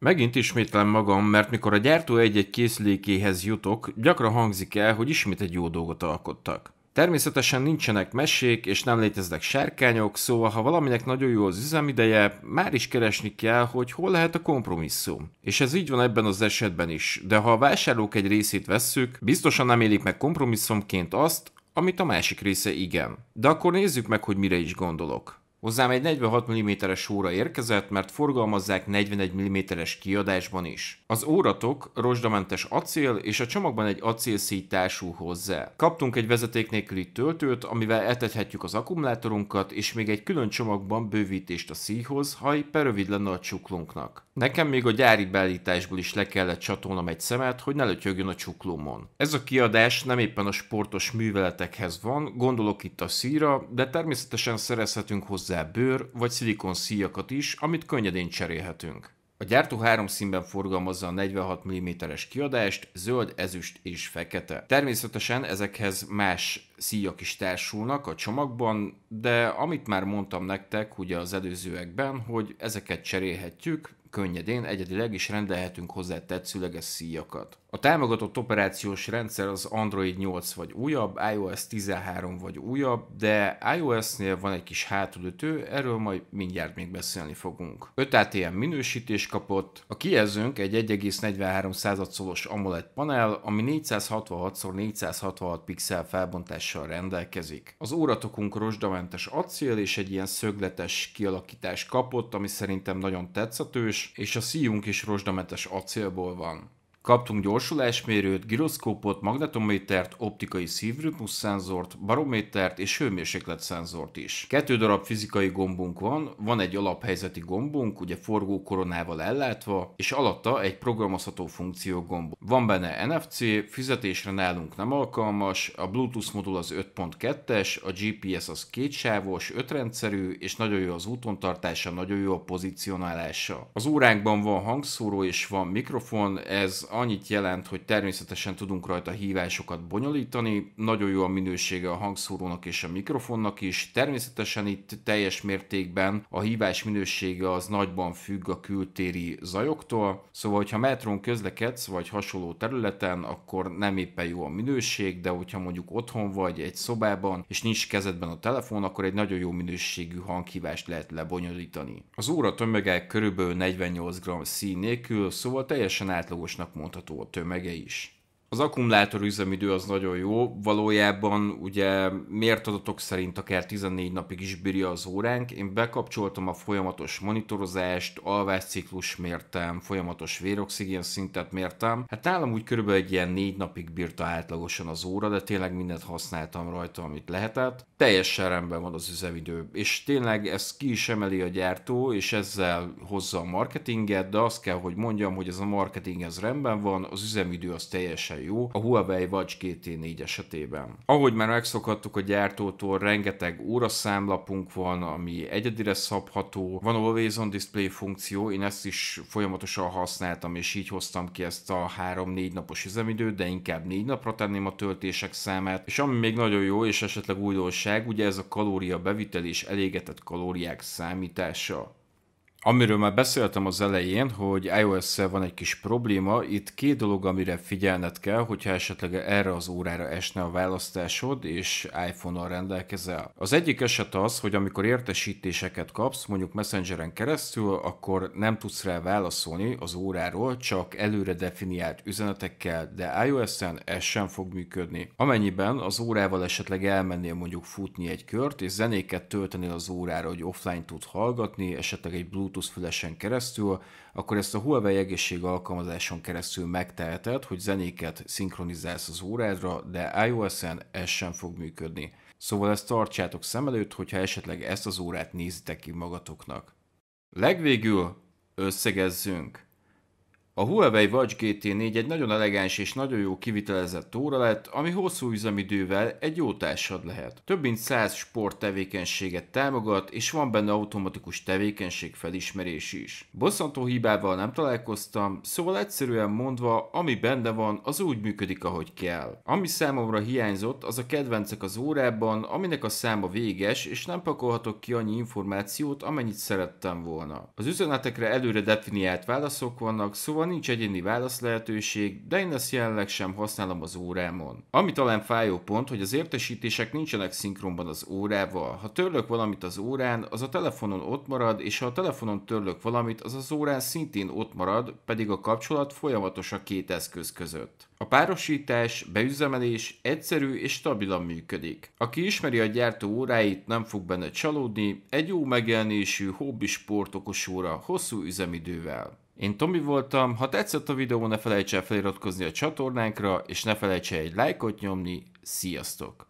Megint ismétlem magam, mert mikor a gyártó egy-egy készülékéhez jutok, gyakran hangzik el, hogy ismét egy jó dolgot alkottak. Természetesen nincsenek mesék, és nem léteznek sárkányok, szóval ha valaminek nagyon jó az üzemideje, már is keresni kell, hogy hol lehet a kompromisszum. És ez így van ebben az esetben is, de ha a vásárlók egy részét vesszük, biztosan nem élik meg kompromisszumként azt, amit a másik része igen. De akkor nézzük meg, hogy mire is gondolok. Hozzám egy 46 mm-es óra érkezett, mert forgalmazzák 41 mm-es kiadásban is. Az óratok rozsdamentes acél, és a csomagban egy acélszíj társul hozzá. Kaptunk egy vezeték nélküli töltőt, amivel etethetjük az akkumulátorunkat, és még egy külön csomagban bővítést a szíjhoz, ha éppen rövid lenne a csuklónknak. Nekem még a gyári beállításból is le kellett csatolnom egy szemet, hogy ne lötyögjön a csuklómon. Ez a kiadás nem éppen a sportos műveletekhez van, gondolok itt a szíjra, de természetesen szerezhetünk hozzá bőr vagy szilikon szíjakat is, amit könnyedén cserélhetünk. A gyártó három színben forgalmazza a 46 mm-es kiadást, zöld, ezüst és fekete. Természetesen ezekhez más szíjak is társulnak a csomagban, de amit már mondtam nektek ugye az előzőekben, hogy ezeket cserélhetjük, könnyedén, egyedileg is rendelhetünk hozzá tetszőleges szíjakat. A támogatott operációs rendszer az Android 8 vagy újabb, iOS 13 vagy újabb, de iOS-nél van egy kis hátulütő, erről majd mindjárt még beszélni fogunk. 5 ATM minősítés kapott, a kijelzőnk egy 1,43 szolos AMOLED panel, ami 466x466 pixel felbontással rendelkezik. Az óratokunk rozsdamentes acél és egy ilyen szögletes kialakítás kapott, ami szerintem nagyon tetszetős, és a szíjunk is rozsdamentes acélból van. Kaptunk gyorsulásmérőt, giroszkópot, magnetométert, optikai szívritmusszenzort, barométert és hőmérsékletszenzort is. 2 darab fizikai gombunk van egy alaphelyzeti gombunk, ugye forgó koronával ellátva, és alatta egy programozható funkció gomb. Van benne NFC, fizetésre nálunk nem alkalmas, a Bluetooth modul az 5.2-es, a GPS az kétsávos, 5 rendszerű, és nagyon jó az útontartása, nagyon jó a pozícionálása. Az óránkban van hangszóró és van mikrofon, ez annyit jelent, hogy természetesen tudunk rajta hívásokat bonyolítani, nagyon jó a minősége a hangszórónak és a mikrofonnak is, természetesen itt teljes mértékben a hívás minősége az nagyban függ a kültéri zajoktól, szóval hogyha metrón közlekedsz vagy hasonló területen, akkor nem éppen jó a minőség, de hogyha mondjuk otthon vagy egy szobában és nincs kezedben a telefon, akkor egy nagyon jó minőségű hanghívást lehet lebonyolítani. Az óra tömege körülbelül 48 g szín nélkül, szóval teljesen átlagosnak mondható a tömege is. Az akkumulátor üzemidő az nagyon jó, valójában ugye mért adatok szerint akár 14 napig is bírja az óránk. Én bekapcsoltam a folyamatos monitorozást, alvásciklus mértem, folyamatos véroxigén szintet mértem. Hát nálam úgy körülbelül egy ilyen 4 napig bírta átlagosan az óra, de tényleg mindent használtam rajta, amit lehetett. Teljesen rendben van az üzemidő, és tényleg ezt ki is emeli a gyártó, és ezzel hozza a marketinget, de azt kell, hogy mondjam, hogy ez a marketing ez rendben van, az üzemidő az teljesen jó a Huawei Watch GT4 esetében. Ahogy már megszokhattuk a gyártótól, rengeteg óraszámlapunk van, ami egyedire szabható, van Always on Display funkció, én ezt is folyamatosan használtam, és így hoztam ki ezt a 3-4 napos üzemidőt, de inkább 4 napra tenném a töltések számát, és ami még nagyon jó, és esetleg újdonság, ugye ez a kalória bevitel és elégetett kalóriák számítása. Amiről már beszéltem az elején, hogy iOS-szel van egy kis probléma, itt 2 dolog, amire figyelned kell, hogyha esetleg erre az órára esne a választásod, és iPhone-nal rendelkezel. Az egyik eset az, hogy amikor értesítéseket kapsz, mondjuk Messengeren keresztül, akkor nem tudsz rá válaszolni az óráról, csak előre definiált üzenetekkel, de iOS-en ez sem fog működni. Amennyiben az órával esetleg elmennél mondjuk futni egy kört, és zenéket töltenél az órára, hogy offline tud hallgatni, esetleg egy Bluetooth fülesen keresztül, akkor ezt a Huawei egészség alkalmazáson keresztül megteheted, hogy zenéket szinkronizálsz az órádra, de iOS-en ez sem fog működni. Szóval ezt tartsátok szem előtt, hogyha esetleg ezt az órát nézitek ki magatoknak. Legvégül összegezzünk. A Huawei Watch GT4 egy nagyon elegáns és nagyon jó kivitelezett óra lett, ami hosszú üzemidővel egy jó társad lehet. Több mint 100 sport tevékenységet támogat, és van benne automatikus tevékenység felismerés is. Bosszantó hibával nem találkoztam, szóval egyszerűen mondva, ami benne van, az úgy működik, ahogy kell. Ami számomra hiányzott, az a kedvencek az órában, aminek a száma véges, és nem pakolhatok ki annyi információt, amennyit szerettem volna. Az üzenetekre előre definiált válaszok vannak, szóval nincs egyéni válasz lehetőség, de én ezt jelenleg sem használom az órámon. Ami talán fájó pont, hogy az értesítések nincsenek szinkronban az órával. Ha törlök valamit az órán, az a telefonon ott marad, és ha a telefonon törlök valamit, az az órán szintén ott marad, pedig a kapcsolat folyamatos a két eszköz között. A párosítás, beüzemelés egyszerű és stabilan működik. Aki ismeri a gyártó óráit, nem fog benne csalódni, egy jó megjelenésű hobbi sportokos óra hosszú üzemidővel. Én Tomi voltam, ha tetszett a videó, ne felejts el feliratkozni a csatornánkra, és ne felejts el egy lájkot nyomni, sziasztok!